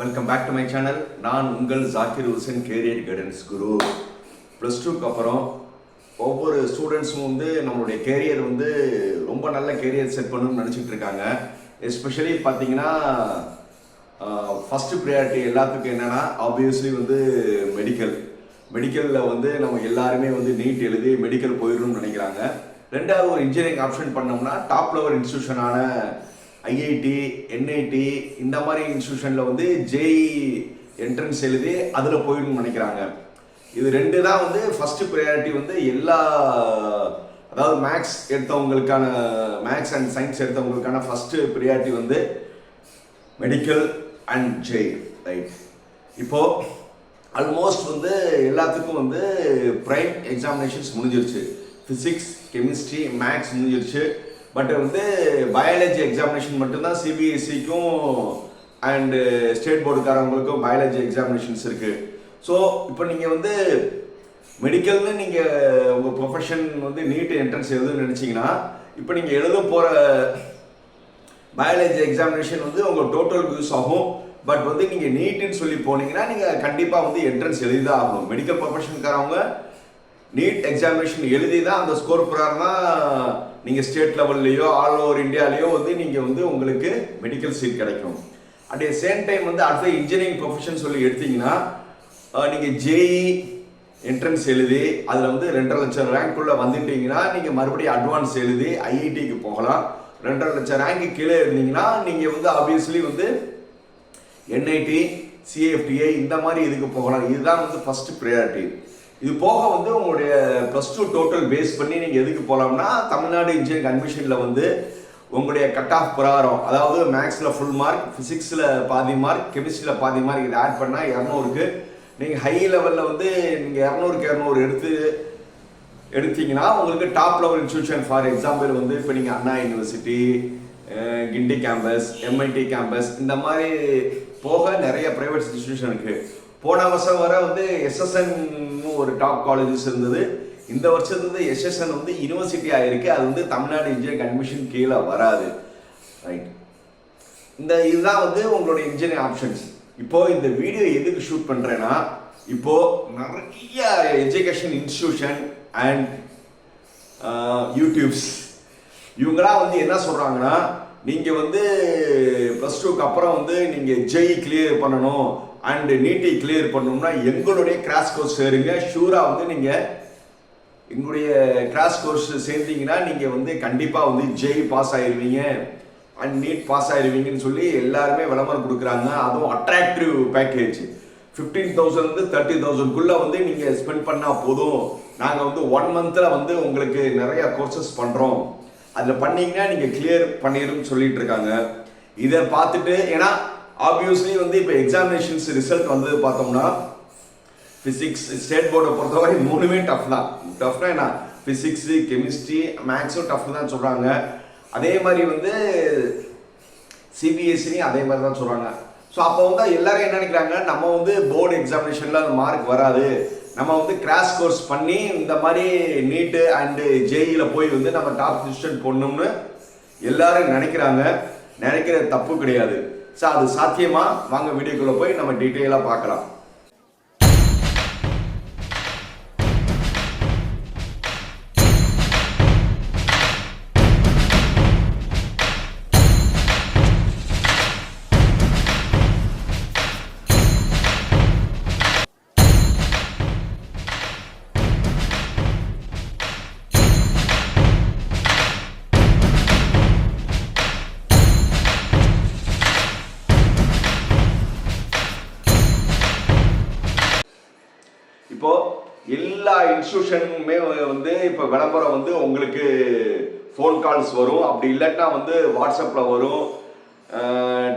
Welcome back to my channel. நான் உங்கள் Zakir Hussain, career guidance guru. Plus டூக்கு அப்புறம் ஒவ்வொரு ஸ்டூடெண்ட்ஸும் நம்மளுடைய கேரியர் ரொம்ப நல்ல கேரியர் செட் பண்ணணும்னு நினச்சிட்டு இருக்காங்க. எஸ்பெஷலி பார்த்தீங்கன்னா ஃபஸ்ட்டு ப்ரையாரிட்டி எல்லாத்துக்கும் என்னென்னா ஆப்வியஸ்லி மெடிக்கலில் நம்ம எல்லாருமே நீட் எழுதி மெடிக்கல் போயிடணும்னு நினைக்கிறாங்க. ரெண்டாவது ஒரு இன்ஜினியரிங் ஆப்ஷன் பண்ணோம்னா டாப் லெவல் இன்ஸ்டியூஷனான ஐஐடி, என்ஐடி இந்த மாதிரி இன்ஸ்டியூஷனில் ஜேஇ என்ட்ரன்ஸ் எழுதி அதில் போயிடணும்னு நினைக்கிறாங்க. இது ரெண்டு தான் ஃபஸ்ட்டு ப்ரையாரிட்டி. எல்லா அதாவது மேக்ஸ் எடுத்தவங்களுக்கான மேக்ஸ் அண்ட் சயின்ஸ் எடுத்தவங்களுக்கான first priority medical and JEE, right? இப்போது ஆல்மோஸ்ட் எல்லாத்துக்கும் ப்ரைம் எக்ஸாமினேஷன்ஸ் முடிஞ்சிருச்சு. ஃபிசிக்ஸ், கெமிஸ்ட்ரி, மேக்ஸ் முடிஞ்சிருச்சு. பட் பயாலஜி எக்ஸாமினேஷன் மட்டும்தான் சிபிஎஸ்சிக்கும் அண்டு ஸ்டேட் போர்டுக்காரவங்களுக்கும் பயாலஜி எக்ஸாமினேஷன்ஸ் இருக்குது. ஸோ இப்போ நீங்கள் மெடிக்கல்னு நீங்கள் உங்கள் ப்ரொஃபஷன் நீட் என்ட்ரன்ஸ் எழுதுன்னு நினச்சிங்கன்னா இப்போ நீங்கள் எழுத போகிற பயாலஜி எக்ஸாமினேஷன் உங்கள் டோட்டல் யூஸ் ஆகும். பட் நீங்கள் நீட்டுன்னு சொல்லி போனீங்கன்னா நீங்கள் கண்டிப்பாக என்ட்ரன்ஸ் எழுதி தான் ஆகணும். மெடிக்கல் ப்ரொஃபஷனுக்காரவங்க நீட் எக்ஸாமினேஷன் எழுதி தான் அந்த ஸ்கோர் பிரகாரம் தான் நீங்கள் ஸ்டேட் லெவல்லையோ ஆல் ஓவர் இந்தியாலேயோ நீங்கள் உங்களுக்கு மெடிக்கல் சீட் கிடைக்கும். அட் த சேம் டைம் அடுத்த இன்ஜினியரிங் ப்ரொஃபஷன் சொல்லி எடுத்தீங்கன்னா நீங்கள் ஜேஇ என்ட்ரன்ஸ் எழுதி அதில் 2.5 லட்சம் ரேங்க்குள்ளே வந்துட்டீங்கன்னா நீங்கள் மறுபடியும் அட்வான்ஸ் எழுதி ஐஐடிக்கு போகலாம். 2.5 லட்சம் ரேங்க்கு கீழே இருந்தீங்கன்னா நீங்கள் ஆப்வியஸ்லி என்ஐடி, சிஎஃப்டிஐ இந்த மாதிரி இதுக்கு போகலாம். இதுதான் ஃபஸ்ட்டு ப்ரையாரிட்டி. இது போக உங்களுடைய ப்ளஸ் டூ டோட்டல் பேஸ் பண்ணி நீங்கள் எதுக்கு போகலாம்னா தமிழ்நாடு இன்ஜினியரிங் அட்மிஷனில் உங்களுடைய கட் ஆஃப் பிரகாரம், அதாவது மேக்ஸில் ஃபுல் மார்க், ஃபிசிக்ஸில் பாதி மார்க், கெமிஸ்ட்ரியில் பாதி மார்க், இதை ஆட் பண்ணால் 200க்கு நீங்கள் ஹை லெவலில் நீங்கள் 200க்கு 200 எடுத்தீங்கன்னா உங்களுக்கு top level institution. For example இப்போ நீங்கள் அண்ணா யூனிவர்சிட்டி, கிண்டி கேம்பஸ், எம்ஐடி கேம்பஸ் இந்த மாதிரி போக நிறைய ப்ரைவேட் இன்ஸ்டியூஷன் இருக்குது. போன வருஷம் வர எஸ்எஸ்என் ஒரு டாப் காலேஜஸ் இருந்தது. இந்த வருஷத்துல எஸ்எஸ்என் யூனிவர்சிட்டி ஆயிருக்கு. அது தமிழ்நாடு இன்ஜினியரிங் அட்மிஷன் கீழே வராது, ரைட்? இதுதான் உங்களுடைய இன்ஜினியரிங் ஆப்ஷன்ஸ். இப்போ இந்த வீடியோ எதுக்கு ஷூட் பண்றேன்னா, இப்போ நிறைய எஜுகேஷன் இன்ஸ்டிடியூஷன் அண்ட் யூடியூப்ஸ் இவங்களாம் என்ன சொல்றாங்கன்னா, நீங்க ப்ளஸ் டூக்கு அப்புறம் நீங்க ஜேஇ கிளியர் பண்ணணும் அண்ட் நீட்டை கிளியர் பண்ணணும்னா எங்களுடைய கிராஷ் கோர்ஸ் சேருங்க. ஷூராக நீங்கள் எங்களுடைய கிராஷ் கோர்ஸ் சேர்ந்தீங்கன்னா நீங்கள் கண்டிப்பாக ஜேஇ பாஸ் ஆயிடுவீங்க அண்ட் நீட் பாஸ் ஆயிடுவீங்கன்னு சொல்லி எல்லாருமே விளம்பரம் கொடுக்குறாங்க. அதுவும் அட்ராக்டிவ் பேக்கேஜ் 15,000 30,000க்குள்ளே நீங்கள் ஸ்பெண்ட் பண்ணால் போதும், நாங்கள் 1 மந்தில் உங்களுக்கு நிறைய கோர்சஸ் பண்ணுறோம், அதில் பண்ணீங்கன்னா நீங்கள் கிளியர் பண்ணிடுன்னு சொல்லிட்டு இருக்காங்க. இதை பார்த்துட்டு ஏன்னா ஆப்வியஸ்லி இப்போ எக்ஸாமினேஷன்ஸ் ரிசல்ட் பார்த்தோம்னா ஃபிசிக்ஸ் ஸ்டேட் போர்டை பொறுத்தவரை 3மே டஃப் தான். டஃப்னா என்ன, ஃபிசிக்ஸு, கெமிஸ்ட்ரி, மேக்ஸும் டஃப் தான் சொல்கிறாங்க. அதே மாதிரி சிபிஎஸ்சிலையும் அதே மாதிரி தான் சொல்கிறாங்க. ஸோ அப்போ எல்லாரும் என்ன நினைக்கிறாங்க, நம்ம போர்டு எக்ஸாமினேஷனில் அந்த மார்க் வராது, நம்ம கிராஷ் கோர்ஸ் பண்ணி இந்த மாதிரி நீட்டு அண்டு ஜேஇயில் போய் நம்ம டாப் பொசிஷன் போடணும்னு எல்லாரும் நினைக்கிறாங்க. நினைக்கிறது தப்பு கிடையாது. ஸோ அது சாத்தியமா? வாங்க வீடியோக்குள்ள போய் நம்ம டீட்டெயிலாக பார்க்கலாம். இப்போ எல்லா இன்ஸ்டிடியூஷனுமே இப்போ விளம்பரம் உங்களுக்கு ஃபோன் கால்ஸ் வரும், அப்படி இல்லாட்டா வாட்ஸ்அப்பில் வரும்,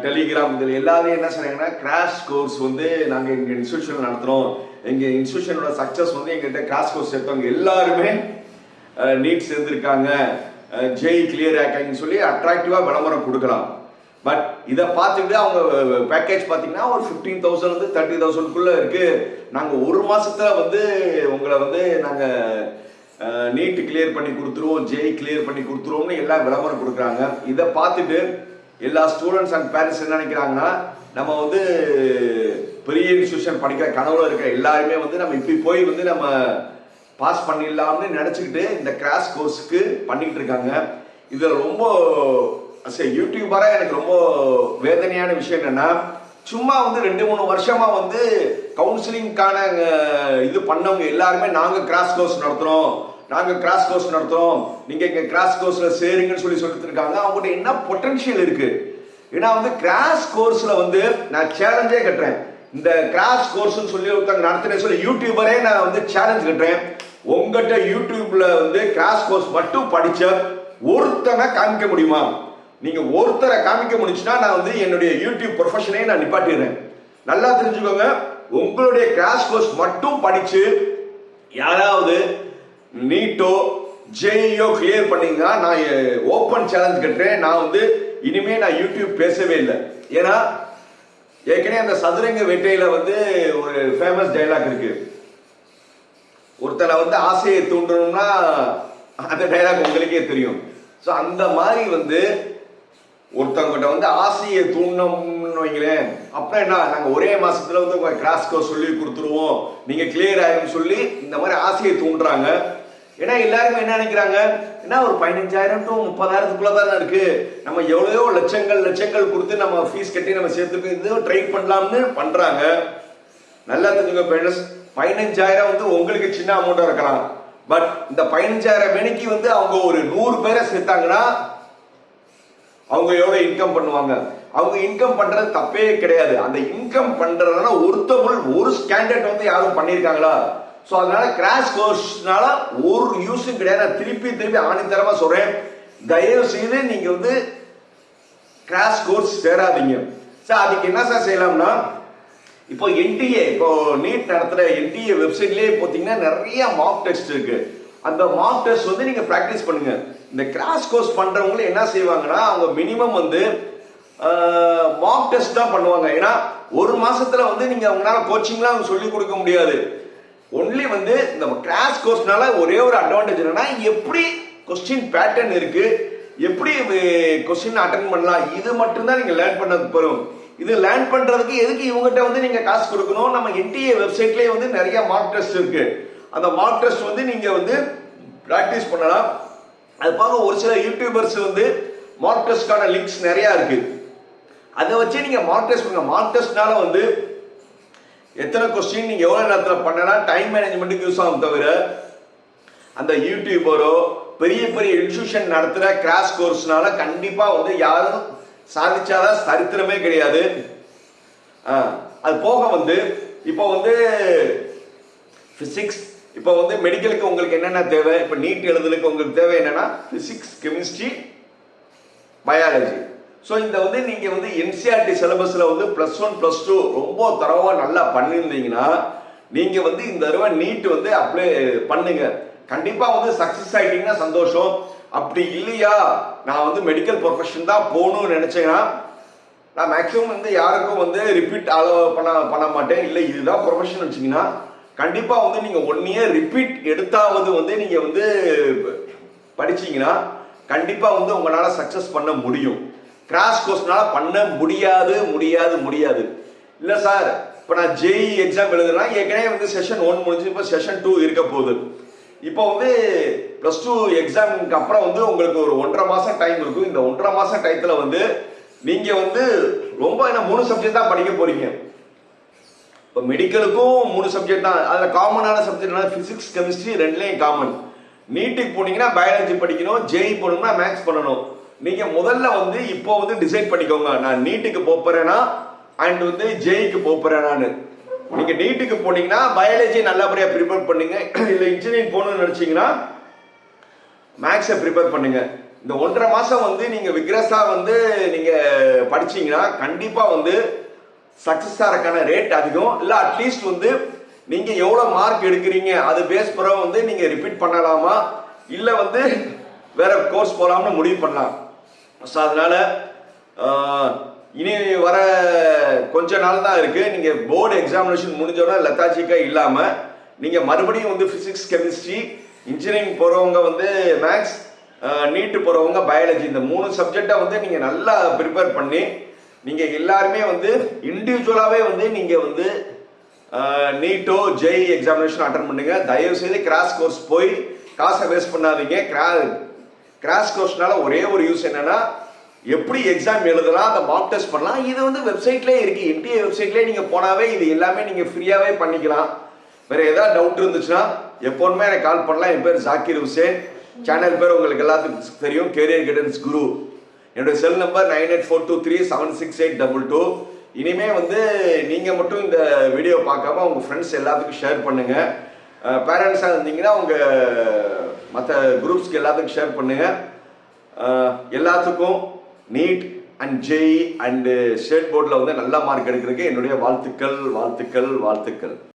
டெலிகிராம், இதில் எல்லாரையும் என்ன சொல்றாங்கன்னா, கிராஷ் கோர்ஸ் நாங்கள் எங்கள் இன்ஸ்டிடியூஷன் நடத்துகிறோம், எங்கள் இன்ஸ்டிடியூஷனோட சக்ஸஸ் எங்கள்கிட்ட கிராஷ் கோர்ஸ் எடுத்தவங்க எல்லாருமே நீட் சேர்ந்துருக்காங்க, ஜேஇ கிளியர் ஆக்காங்கன்னு சொல்லி அட்ராக்டிவாக விளம்பரம் கொடுக்கலாம். பட் இதை பார்த்துட்டு அவங்க பேக்கேஜ் பார்த்தீங்கன்னா ஒரு 15,000 30,000க்குள்ளே இருக்குது. நாங்கள் 1 மாதத்தில் உங்களை நாங்கள் நீட் கிளியர் பண்ணி கொடுத்துருவோம், ஜேஇ கிளியர் பண்ணி கொடுத்துருவோம்னு எல்லாம் விளம்பரம் கொடுக்குறாங்க. இதை பார்த்துட்டு எல்லா ஸ்டூடெண்ட்ஸ் அண்ட் பேரண்ட்ஸ் என்ன நினைக்கிறாங்கன்னா, நம்ம வந்து பெரிய இன்ஸ்டியூஷன் படிக்கிற கனவுல இருக்க எல்லாருமே வந்து நம்ம இப்படி போய் வந்து நம்ம பாஸ் பண்ணிடலாம்னு நினைச்சுக்கிட்டு இந்த கிராஷ் கோர்ஸுக்கு பண்ணிட்டு இருக்காங்க. இதுல ரொம்ப யூடியூபரா எனக்கு ரொம்ப வேதனையான விஷயம் என்னன்னா, சும்மா வந்து 2-3 வருஷமா வந்து கவுன்சிலிங்கான இது பண்ணவங்க எல்லாருமே நாங்க கிராஷ் கோர்ஸ் நடத்துறோம், நீங்க இங்க கிராஷ் கோர்ஸ்ல சேருங்கன்னு சொல்லிட்டு இருக்காங்க. அவங்ககிட்ட என்ன பொட்டன்ஷியல் இருக்கு? ஏன்னா வந்து கிராஷ் கோர்ஸ்ல வந்து நான் சேலஞ்சே கட்டுறேன். இந்த கிராஷ் கோர்ஸ் சொல்லி ஒருத்தங்க நடத்துறேன் சொல்லி யூடியூபரே நான் வந்து சேலஞ்ச் கட்டுறேன். உங்ககிட்ட யூடியூப்ல வந்து கிராஷ் கோர்ஸ் மட்டும் படிச்ச ஒருத்தனை காமிக்க முடியுமா? நீங்க ஒருத்தரை காமிக்க முடிச்சுன்னா நான் வந்து என்னுடைய யூடியூப் ப்ரொஃபஷனே நான் நிப்பாட்டிடுறேன். நல்லா தெரிஞ்சுக்கோங்க, உங்களுடைய கிராஷ் கோர்ஸ் மட்டும் படிச்சு யாராவது நீட்டோ ஜேஇஓ கிளியர் பண்ணீங்கன்னா நான் ஓப்பன் சேலஞ்ச் கட்டுறேன். நான் வந்து இனிமே நான் யூடியூப் பேசவே இல்லை. ஏன்னா ஏற்கனவே அந்த சதுரங்க வேட்டையில வந்து ஒரு ஃபேமஸ் டைலாக் இருக்கு. ஒருத்தனை வந்து ஆசையை தூண்டணும்னா அந்த டைலாக் உங்களுக்கே தெரியும். ஸோ அந்த மாதிரி வந்து ஒருத்தவங்கிட்ட வந்து ஆசையை தூண்டணும்னு வைங்களேன், அப்புறம் என்ன, நாங்கள் ஒரே மாசத்துல வந்து உங்க கிராஷ் கோர்ஸ் சொல்லி கொடுத்துருவோம், நீங்க கிளியர் ஆகும் சொல்லி இந்த மாதிரி ஆசையை தூண்டுறாங்க. ஏன்னா எல்லாருமே என்ன நினைக்கிறாங்க, ஏன்னா ஒரு 15,000 to 30,000 இருக்கு, நம்ம எவ்வளவோ லட்சங்கள் கொடுத்து நம்ம ஃபீஸ் கட்டி நம்ம சேர்த்துக்கு இது ட்ரை பண்ணலாம்னு பண்றாங்க. நல்லா தெரிஞ்சுங்க ஃப்ரெண்ட்ஸ், 15,000 வந்து உங்களுக்கு சின்ன அமௌண்டா இருக்கலாம். பட் இந்த 15,000 மணிக்கு வந்து அவங்க ஒரு 100 பேரை சேர்த்தாங்கன்னா அவங்க எவ்வளவு இன்கம் பண்ணுவாங்க? அவங்க இன்கம் பண்றது தப்பே கிடையாது. அந்த இன்கம் பண்றதுனால ஒரு ஸ்டாண்டர்ட் வந்து யாரும் பண்ணிருக்காங்களா? சோ அதனால கிராஷ் கோர்ஸ்னால ஒரு யூஸும் கிடையாது. திருப்பி ஆணித்தரமா சொல்றேன், தயவு செய்து நீங்க வந்து கிராஷ் கோர்ஸ் சேராதீங்க. சார் அதுக்கு என்ன சார் செய்யலாம்னா, இப்போ என்டிஏ, இப்போ நீட் நடத்துற என்டிஏ வெப்சைட்லயே பாத்தீங்கன்னா நிறைய மார்க் டெஸ்ட் இருக்கு. அந்த மார்க் டெஸ்ட் வந்து நீங்க பிராக்டிஸ் பண்ணுங்க. இந்த கிராஷ் கோர்ஸ் பண்றவங்க என்ன செய்வாங்கன்னா, அவங்க மினிமம் வந்து மார்க் டெஸ்ட் தான் பண்ணுவாங்க. ஏன்னா ஒரு மாசத்துல வந்து நீங்க அவங்களால கோச்சிங்லாம் சொல்லி கொடுக்க முடியாது. ஒன்லி வந்து இந்த கிராஷ் கோர்ஸ்னால ஒரே ஒரு அட்வான்டேஜ் என்னன்னா, எப்படி கொஸ்டின் பேட்டர்ன் இருக்கு, எப்படி கொஸ்டின் அட்டென்ட் பண்ணலாம், இது மட்டும் தான் நீங்க லேர்ன் பண்ணது போறோம். இது லேர்ன் பண்றதுக்கு எதுக்கு இவங்ககிட்ட வந்து நீங்க காசு கொடுக்கணும்? நம்ம என்டிஏ வெப்சைட்லயே வந்து நிறைய மார்க் டெஸ்ட் இருக்கு. அந்த மார்க் டெஸ்ட் வந்து நீங்க வந்து பிராக்டிஸ் பண்ணலாம். அது போக ஒரு சில யூடியூபர்ஸ் வந்து மார்க் டெஸ்ட்கான லிங்க்ஸ் நிறைய இருக்கு. அதை வச்சு நீங்க மார்க் டெஸ்ட் பண்ணுங்க. மார்க் டெஸ்ட்னால வந்து எத்தனை கொஸ்டின் நீங்க எவ்வளவு நேரத்தில் பண்ணலாம், டைம் மேனேஜ்மெண்ட்டுக்கு யூஸ் ஆகும். தவிர அந்த யூடியூபரோ பெரிய இன்ஸ்டிடியூஷன் நடத்துற கிராஷ் கோர்ஸ்னால கண்டிப்பா வந்து யாரும் சாதிச்சாதான் சரித்திரமே கிடையாது. அது போக வந்து இப்போ வந்து பிசிக்ஸ், இப்போ வந்து மெடிக்கலுக்கு உங்களுக்கு என்னென்ன தேவை, இப்போ நீட் எழுதுறதுக்கு உங்களுக்கு தேவை என்னன்னா பிசிக்ஸ், கெமிஸ்ட்ரி, பயாலஜி. ஸோ இந்த வந்து நீங்க வந்து என்சிஆர்டி சிலபஸ்ல வந்து +1 +2 ரொம்ப தரவா நல்லா பண்ணியிருந்தீங்கன்னா நீங்க வந்து இந்த தடவை நீட் வந்து அப்ளை பண்ணுங்க. கண்டிப்பா வந்து சக்சஸ் ஆயிட்டீங்கன்னா சந்தோஷம். அப்படி இல்லையா, நான் வந்து மெடிக்கல் ப்ரொஃபஷன் தான் போகணும்னு நினைச்சேன்னா நான் மேக்சிமம் வந்து யாருக்கும் வந்து ரிப்பீட் பண்ண மாட்டேன். இல்லை இதுதான் ப்ரொஃபஷன் வச்சீங்கன்னா கண்டிப்பா வந்து நீங்க 1 year ரிப்பீட் எடுத்தாவது வந்து நீங்க வந்து படிச்சீங்கன்னா கண்டிப்பா வந்து உங்களால சக்சஸ் பண்ண முடியும். கிராஷ் கோர்ஸ்னால பண்ண முடியாது. இல்ல சார், இப்ப நான் ஜேஇ எக்ஸாம் எழுதுனா ஏற்கனவே வந்து செஷன் 1 முடிஞ்சு இப்ப செஷன் 2 இருக்க போகுது. இப்போ வந்து +2 எக்ஸாமுக்கு அப்புறம் வந்து உங்களுக்கு ஒரு 1.5 மாசம் டைம் இருக்கும். இந்த 1.5 மாசம் டயத்துல வந்து நீங்க வந்து ரொம்ப 3 சப்ஜெக்ட் தான் படிக்க போறீங்க. இப்போ மெடிக்கலுக்கும் 3 சப்ஜெக்ட் தான். அதுல காமனான சப்ஜெக்ட் பிசிக்ஸ், கெமிஸ்ட்ரி ரெண்டுலயும் காமன். நீட்டுக்கு போனீங்கன்னா பயாலஜி படிக்கணும், ஜேஇ போனோம்னா மேக்ஸ் பண்ணணும். நீங்க முதல்ல வந்து இப்போ வந்து டிசைட் பண்ணிக்கோங்க, நான் நீட்டுக்கு போறேனா அண்ட் வந்து ஜேஇக்கு போறேனான்னு. நீங்க நீட்டுக்கு போனீங்கன்னா பயாலஜி நல்லபடியா ப்ரிப்பேர் பண்ணுங்க. இல்ல இன்ஜினியரிங் போகணும்னு நினைச்சீங்கன்னா மேக்ஸை ப்ரிப்பேர் பண்ணுங்க. இந்த 1.5 மாசம் வந்து நீங்க விக்ரஸா வந்து நீங்க படிச்சீங்கன்னா கண்டிப்பா வந்து சக்சஸ் ஆகிறதுக்கான ரேட் அதிகம். இல்ல அட்லீஸ்ட் வந்து நீங்க எவ்வளவு மார்க் எடுக்கிறீங்க அது பேஸ் பிறகு வந்து நீங்க ரிப்பீட் பண்ணலாமா இல்ல வந்து வேற கோர்ஸ் போலாம்னு முடிவு பண்ணலாம். ஸோ அதனால இனி வர கொஞ்ச நாள் தான் இருக்கு. நீங்க போர்டு எக்ஸாமினேஷன் முடிஞ்சோன்னா லெத்தாஜிக்கா இல்லாம நீங்க மறுபடியும் வந்து பிசிக்ஸ், கெமிஸ்ட்ரி, இன்ஜினியரிங் போறவங்க வந்து மேக்ஸ், நீட்டு போறவங்க பயாலஜி, இந்த 3 சப்ஜெக்டை வந்து நீங்க நல்லா ப்ரிப்பேர் பண்ணி நீங்க எல்லாருமே வந்து இண்டிவிஜுவலாவே வந்து நீங்க வந்து நீட்டோ ஜெய் எக்ஸாமினேஷன் அட்டன் பண்ணுங்க. தயவு செய்து கிராஷ் கோர்ஸ் போய் காசை வேஸ்ட் பண்ணாதீங்க. கிராஷ் கோர்ஸ்னால ஒரே ஒரு யூஸ் என்னன்னா, எப்படி எக்ஸாம் எழுதலாம், அந்த மார்க் டெஸ்ட் பண்ணலாம். இது வந்து வெப்சைட்லேயே இருக்கு. என்டிஏ வெப்சைட்லேயே நீங்க போனாவே இது எல்லாமே நீங்க ஃப்ரீயாவே பண்ணிக்கலாம். வேற ஏதாவது டவுட் இருந்துச்சுன்னா எப்போதுமே எனக்கு கால் பண்ணலாம். என் பேர் ஜாக்கிர் ஹுசேன். சேனல் பேர் உங்களுக்கு எல்லாத்துக்கும் தெரியும், கேரியர் கைடன்ஸ் குரு. என்னுடைய செல் நம்பர் 9842376822. இனிமே வந்து நீங்க மட்டும் இந்த வீடியோ பார்க்காம உங்க ஃப்ரெண்ட்ஸ் எல்லாத்துக்கும் ஷேர் பண்ணுங்க. பேரண்ட்ஸாக இருந்தீங்கன்னா உங்க மற்ற குரூப்ஸ்க்கு எல்லாத்துக்கும் ஷேர் பண்ணுங்க. எல்லாத்துக்கும் NEET and JEE and state போர்டில் வந்து நல்ல மார்க் எடுக்கிறதுக்கு என்னுடைய வாழ்த்துக்கள் வாழ்த்துக்கள் வாழ்த்துக்கள்.